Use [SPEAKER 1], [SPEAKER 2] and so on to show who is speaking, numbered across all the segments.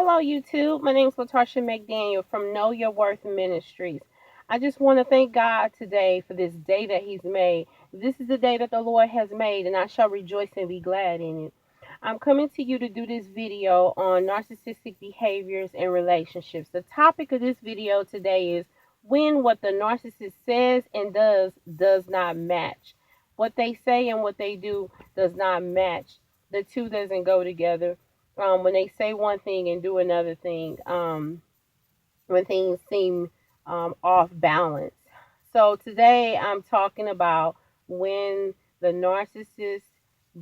[SPEAKER 1] Hello, YouTube. My name is latarshamcdaniel from Know Your Worth Ministries. I just want to thank God today for this day that He's made. This is the day that the Lord has made, and I shall rejoice and be glad in it. I'm coming to you to do this video on narcissistic behaviors and relationships. The topic of this video today is when what the narcissist says and does not match. What they say and what they do does not match. The two doesn't go together. When they say one thing and do another thing, when things seem off balance. So today I'm talking about when the narcissist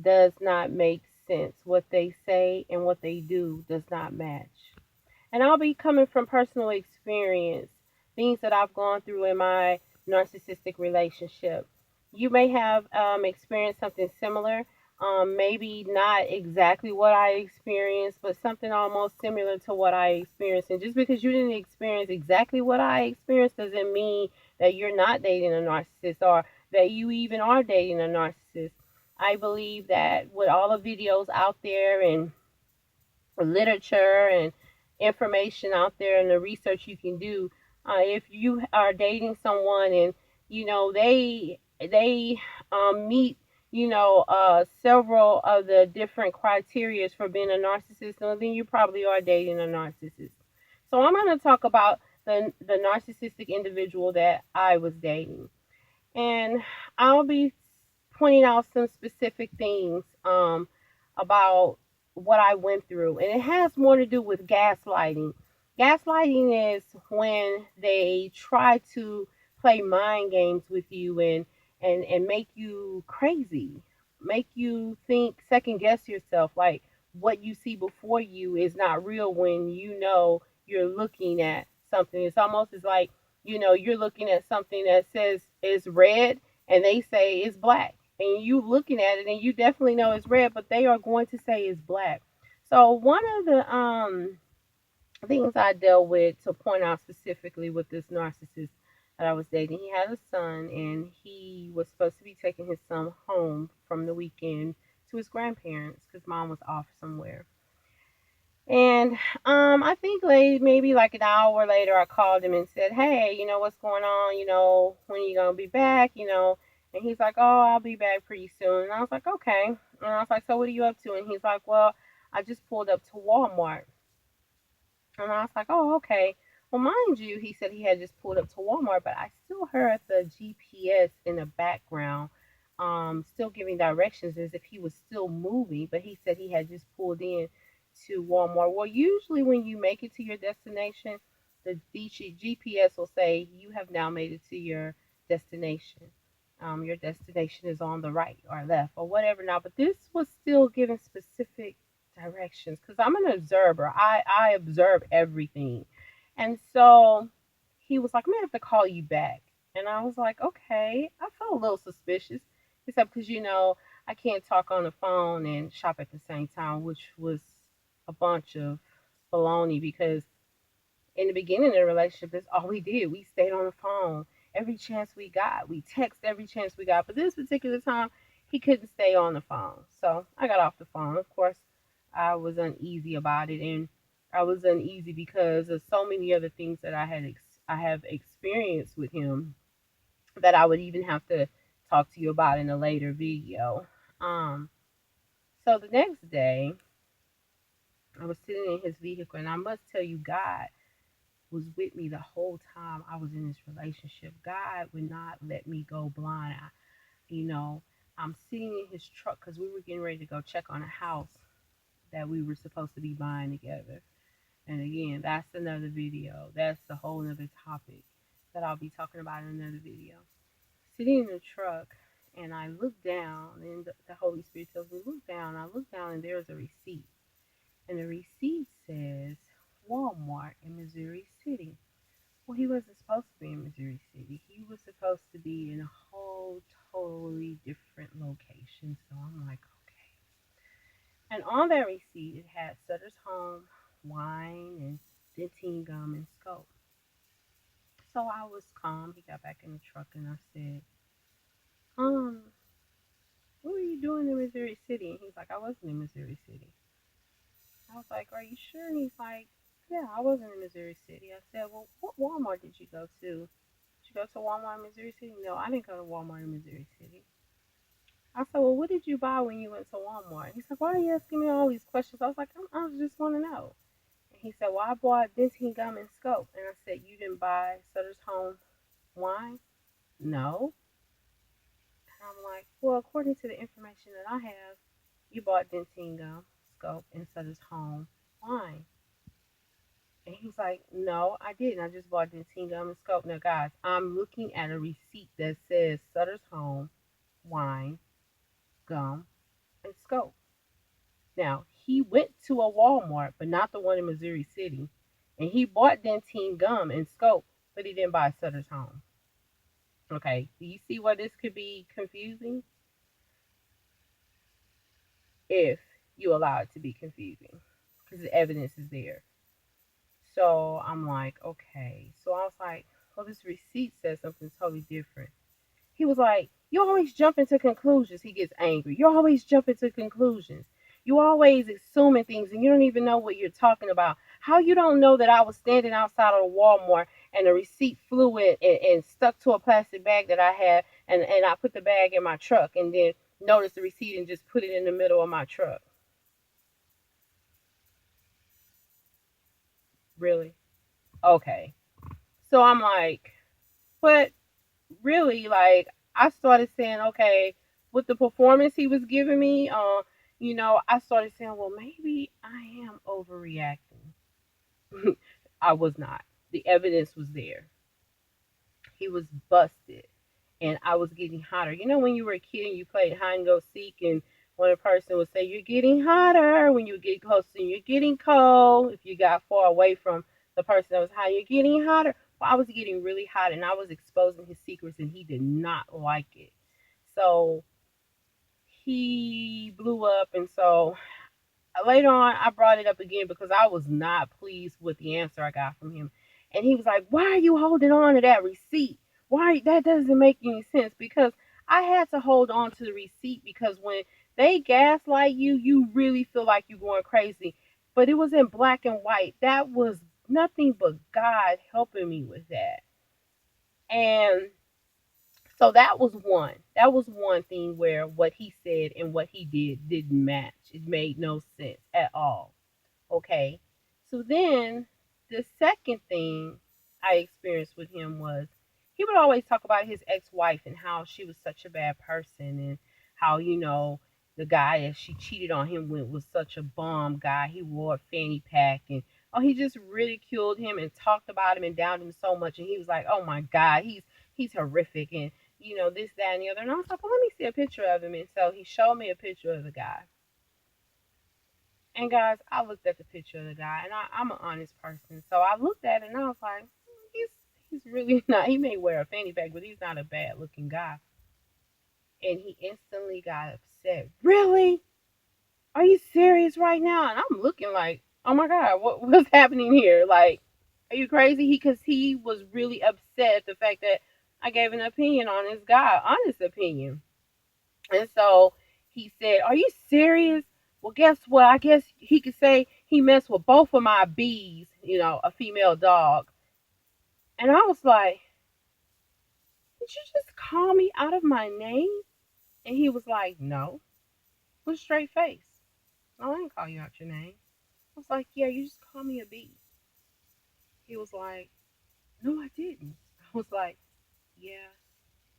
[SPEAKER 1] does not make sense. What they say and what they do does not match. And I'll be coming from personal experience, things that I've gone through in my narcissistic relationship. You may have experienced something similar, maybe not exactly what I experienced, but something almost similar to what I experienced. And just because you didn't experience exactly what I experienced doesn't mean that you're not dating a narcissist or that you even are dating a narcissist. I believe that with all the videos out there and literature and information out there and the research you can do, if you are dating someone and they meet several of the different criteria for being a narcissist, well, then you probably are dating a narcissist. So I'm going to talk about the narcissistic individual that I was dating, and I'll be pointing out some specific things about what I went through. And it has more to do with gaslighting. Gaslighting is when they try to play mind games with you and make you crazy, make you think, second guess yourself, like what you see before you is not real when you know you're looking at something. It's almost as like, you're looking at something that says is red and they say it's black, and you looking at it and you definitely know it's red, but they are going to say it's black. So one of the things I dealt with, to point out specifically with this narcissist that I was dating, he had a son and he was supposed to be taking his son home from the weekend to his grandparents because mom was off somewhere. And I think maybe like an hour later, I called him and said, "Hey, what's going on? When are you gonna be back? And he's like, "Oh, I'll be back pretty soon." And I was like, "Okay." And I was like, "So what are you up to?" And he's like, "Well, I just pulled up to Walmart." And I was like, "Oh, okay." Well, mind you, he said he had just pulled up to Walmart, but I still heard the GPS in the background, still giving directions as if he was still moving. But he said he had just pulled in to Walmart. Well, usually when you make it to your destination, the GPS will say you have now made it to your destination. Your destination is on the right or left or whatever now. But this was still giving specific directions because I'm an observer. I observe everything. And so he was like, "I'm gonna have to call you back." And I was like, "Okay." I felt a little suspicious. Except because, I can't talk on the phone and shop at the same time, which was a bunch of baloney because in the beginning of the relationship, that's all we did. We stayed on the phone every chance we got. We text every chance we got. But this particular time, he couldn't stay on the phone. So I got off the phone. Of course, I was uneasy about it, and I was uneasy because of so many other things that I have experienced with him that I would even have to talk to you about in a later video. Um, so the next day, I was sitting in his vehicle, and I must tell you, God was with me the whole time I was in this relationship. God would not let me go blind. You know, I'm sitting in his truck because we were getting ready to go check on a house that we were supposed to be buying together. And again, that's another video. That's a whole other topic that I'll be talking about in another video. Sitting in the truck, and I look down, and the Holy Spirit tells me, look down. I look down, and there's a receipt. And the receipt says Walmart in Missouri City. Well, he wasn't supposed to be in Missouri City. He was supposed to be in a whole totally different location. So I'm like, okay. And on that receipt, it had Sutter's Home, wine, and Dentine gum and scope. So I was calm. He got back in the truck, and I said, um, what were you doing in Missouri City? And he's like, I wasn't in Missouri City. I was like, are you sure? And he's like, yeah, I wasn't in Missouri City. I said, well, what Walmart did you go to? Did you go to Walmart in Missouri City? No, I didn't go to Walmart in Missouri City. I said, well, what did you buy when you went to Walmart? He's like, why are you asking me all these questions? I was like, I just want to know. And he said, well, I bought Dentyne Gum and Scope. And I said, you didn't buy Sutter's Home wine? No. And I'm like, well, according to the information that I have, you bought Dentyne Gum, Scope, and Sutter's Home wine. And he's like, no, I didn't. I just bought Dentyne Gum and Scope. Now, guys, I'm looking at a receipt that says Sutter's Home wine, gum, and Scope. Now, he went to a Walmart, but not the one in Missouri City. And he bought Dentyne Gum and Scope, but he didn't buy Sutter's Home. Okay, do you see why this could be confusing? If you allow it to be confusing, because the evidence is there. So I'm like, okay. So I was like, well, this receipt says something totally different. He was like, you always jump into conclusions. He gets angry. You always jump into conclusions. You always assuming things and you don't even know what you're talking about. How you don't know that I was standing outside of a Walmart and the receipt flew in and stuck to a plastic bag that I had and I put the bag in my truck and then noticed the receipt and just put it in the middle of my truck. Really? Okay. So I'm like, but really, like, I started saying, okay, with the performance he was giving me, I started saying, well, maybe I am overreacting. I was not. The evidence was there. He was busted, and I was getting hotter. You know, when you were a kid and you played hide and go seek, and one person would say, "You're getting hotter." When you get close, and you're getting cold. If you got far away from the person that was high, you're getting hotter. Well, I was getting really hot, and I was exposing his secrets, and he did not like it. So he blew up, and so later on, I brought it up again because I was not pleased with the answer I got from him. And he was like, why are you holding on to that receipt? Why? That doesn't make any sense. Because I had to hold on to the receipt because when they gaslight you, you really feel like you're going crazy. But it was in black and white. That was nothing but God helping me with that. And so that was one. That was one thing where what he said and what he did didn't match. It made no sense at all. Okay. So then the second thing I experienced with him was he would always talk about his ex wife and how she was such a bad person and how, the guy that she cheated on him with was such a bum guy. He wore a fanny pack and he just ridiculed him and talked about him and downed him so much and he was like, oh my God, he's horrific and this, that, and the other. And I was like, well, let me see a picture of him. And so he showed me a picture of the guy. And guys, I looked at the picture of the guy, and I'm an honest person, so I looked at it and I was like, he's really not. He may wear a fanny pack, but he's not a bad looking guy. And he instantly got upset. Really? Are you serious right now? And I'm looking like, oh my God, what's happening here? Like, are you crazy? Because he was really upset at the fact that I gave an opinion on this guy, honest opinion. And so he said, are you serious? Well, guess what? I guess he could say he messed with both of my bees, a female dog. And I was like, did you just call me out of my name? And he was like, no, with a straight face. No, I didn't call you out your name. I was like, yeah, you just called me a bee. He was like, no, I didn't. I was like, yeah,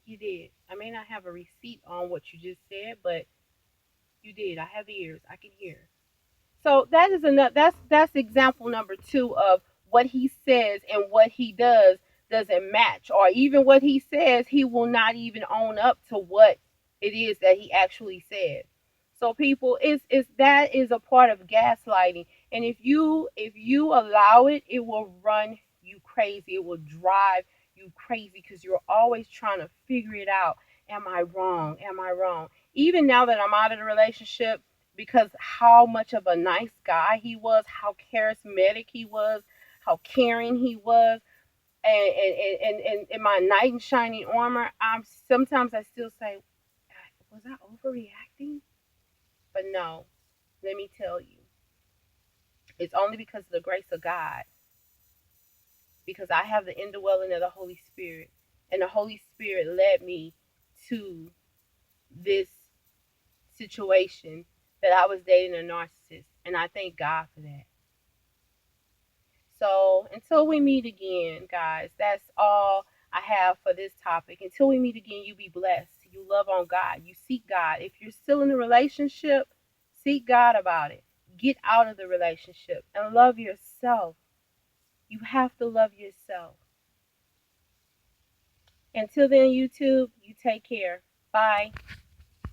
[SPEAKER 1] you did. I may not have a receipt on what you just said, but you did. I have ears. I can hear. So that is enough. That's example number two of what he says and what he doesn't match, or even what he says, he will not even own up to what it is that he actually said. So people, it's that is a part of gaslighting, and if you allow it, it will run you crazy. It will drive you crazy because you're always trying to figure it out. Am I wrong? Am I wrong? Even now that I'm out of the relationship, because how much of a nice guy he was, how charismatic he was, how caring he was, and in my knight in shining armor, I'm sometimes I still say, was I overreacting? But no, let me tell you, It's only because of the grace of God, because I have the indwelling of the Holy Spirit, and the Holy Spirit led me to this situation that I was dating a narcissist, and I thank God for that. So until we meet again, guys, that's all I have for this topic. Until we meet again, you be blessed. You love on God. You seek God. If you're still in a relationship, seek God about it. Get out of the relationship and love yourself. You have to love yourself. Until then, YouTube, you take care. Bye.